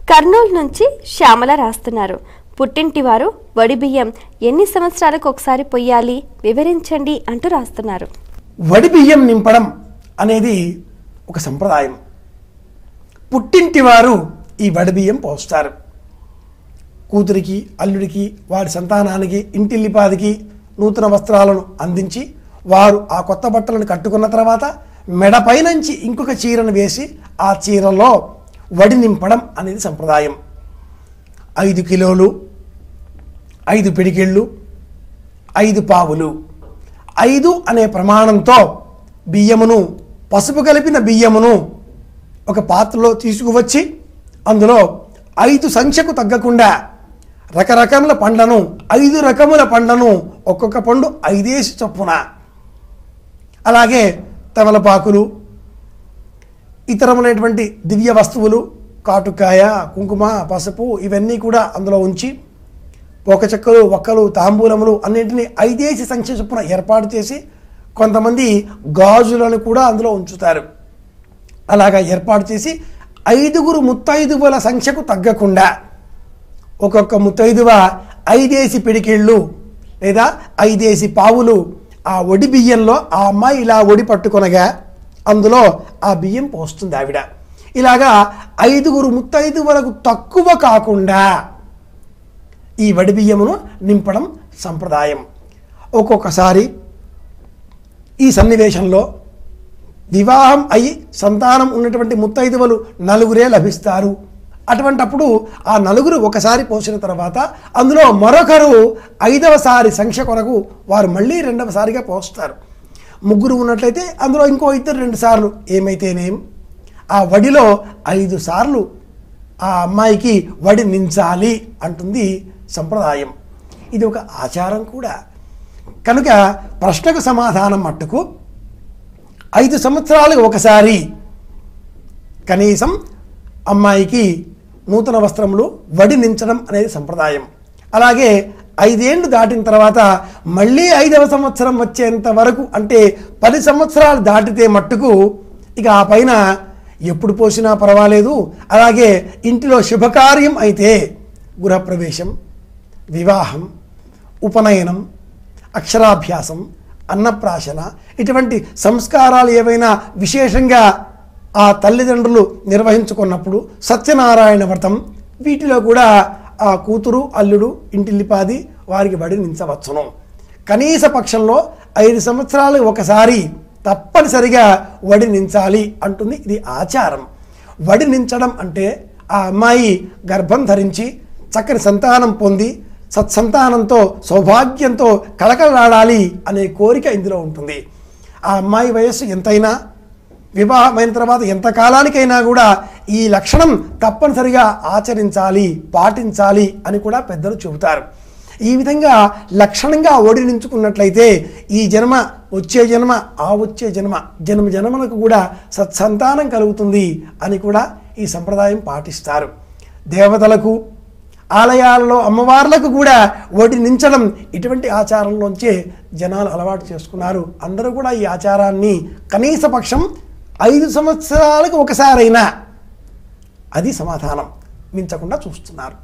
కర్నూలు నుంచి శ్యామల రాస్తున్నారు. పుట్టింటి వారు వడి బియ్యం ఎన్ని సంవత్సరాలకు ఒకసారి పొయ్యాలి వివరించండి అంటూ రాస్తున్నారు. వడి బియ్యం నింపడం అనేది ఒక సంప్రదాయం. పుట్టింటి వారు ఈ వడి బియ్యం పోస్తారు. కూతురికి, అల్లుడికి, వారి సంతానానికి, ఇంటిల్లిపాదికి నూతన వస్త్రాలను అందించి వారు ఆ కొత్త బట్టలను కట్టుకున్న తర్వాత మెడపై నుంచి ఇంకొక చీరను వేసి ఆ చీరలో వడి నింపడం అనేది సంప్రదాయం. 5 కిలోలు, 5 పిడికిళ్ళు, 5 పావులు, 5 అనే ప్రమాణంతో బియ్యమును, పసుపు కలిపిన బియ్యమును ఒక పాత్రలో తీసుకువచ్చి అందులో 5 సంఖ్యకు తగ్గకుండా రకరకముల పండ్లను, 5 రకముల పండ్లను ఒక్కొక్క పండు 5 చొప్పున, అలాగే తమలపాకులు, ఇతరమైనటువంటి దివ్య వస్తువులు, కాటుకాయ, కుంకుమ, పసుపు ఇవన్నీ కూడా అందులో ఉంచి పోక చెక్కలు, ఒక్కలు, తాంబూలములు అన్నింటినీ 5 సంఖ్య చొప్పున ఏర్పాటు చేసి కొంతమంది గాజులను కూడా అందులో ఉంచుతారు. అలాగా ఏర్పాటు చేసి 5 ముత్తైదువుల సంఖ్యకు తగ్గకుండా ఒక్కొక్క ముత్తైదువ 5 పిడికిళ్ళు లేదా 5 పావులు ఆ ఒడి బియ్యంలో ఆ అమ్మాయి ఇలా ఒడి పట్టుకొనగా అందులో ఆ బియ్యం పోస్తుంది ఆవిడ. ఇలాగా 5 ముత్తైదువులకు తక్కువ కాకుండా ఈ వడి బియ్యమును నింపడం సంప్రదాయం. ఒక్కొక్కసారి ఈ సన్నివేశంలో వివాహం అయి సంతానం ఉన్నటువంటి ముత్తైదువులు 4 లభిస్తారు. అటువంటప్పుడు ఆ 4 ఒకసారి పోసిన తర్వాత అందులో మరొకరు 5వ సారి సంఖ్య కొరకు వారు మళ్ళీ 2వ సారిగా పోస్తారు. 3 ఉన్నట్లయితే అందులో ఇంకో 2 సార్లు. ఏమైతేనేం ఆ వడిలో 5 సార్లు ఆ అమ్మాయికి వడి నించాలి అంటుంది సంప్రదాయం. ఇది ఒక ఆచారం కూడా. కనుక ప్రశ్నకు సమాధానం మట్టుకు 5 సంవత్సరాలకు ఒకసారి కనీసం అమ్మాయికి నూతన వస్త్రములు వడి నించడం అనేది సంప్రదాయం. అలాగే 5 ఏళ్ళు దాటిన తర్వాత మళ్ళీ 5వ సంవత్సరం వచ్చేంత వరకు, అంటే 10 సంవత్సరాలు దాటితే మట్టుకు ఇక ఆ పైన ఎప్పుడు పోసినా పర్వాలేదు. అలాగే ఇంటిలో శుభకార్యం అయితే గృహప్రవేశం, వివాహం, ఉపనయనం, అక్షరాభ్యాసం, అన్నప్రాశన ఇటువంటి సంస్కారాలు ఏవైనా విశేషంగా ఆ తల్లిదండ్రులు నిర్వహించుకున్నప్పుడు, సత్యనారాయణ వ్రతం, వీటిలో కూడా ఆ కూతురు, అల్లుడు, ఇంటిల్లిపాది వారికి వడి నించవచ్చును. కనీస పక్షంలో 5 సంవత్సరాలు ఒకసారి తప్పనిసరిగా వడి నించాలి అంటుంది ఇది ఆచారం. వడి నించడం అంటే ఆ అమ్మాయి గర్భం ధరించి చక్కని సంతానం పొంది సత్సంతానంతో సౌభాగ్యంతో కళకళలాడాలి అనే కోరిక ఇందులో ఉంటుంది. ఆ అమ్మాయి వయస్సు ఎంతైనా, వివాహమైన తర్వాత ఎంతకాలానికైనా కూడా ఈ లక్షణం తప్పనిసరిగా ఆచరించాలి, పాటించాలి అని కూడా పెద్దలు చెబుతారు. ఈ విధంగా లక్షణంగా ఓడినించుకున్నట్లయితే ఈ జన్మ, వచ్చే జన్మ, ఆ వచ్చే జన్మ, జన్మలకు కూడా సత్సంతానం కలుగుతుంది అని కూడా ఈ సంప్రదాయం పాటిస్తారు. దేవతలకు, ఆలయాలలో అమ్మవార్లకు కూడా వడి నించడం ఇటువంటి ఆచారంలోంచే జనాలు అలవాటు చేసుకున్నారు. అందరూ కూడా ఈ ఆచారాన్ని కనీస పక్షం 5 సంవత్సరాలకు ఒకసారైనా, అది సమాధానం, మించకుండా చూస్తున్నారు.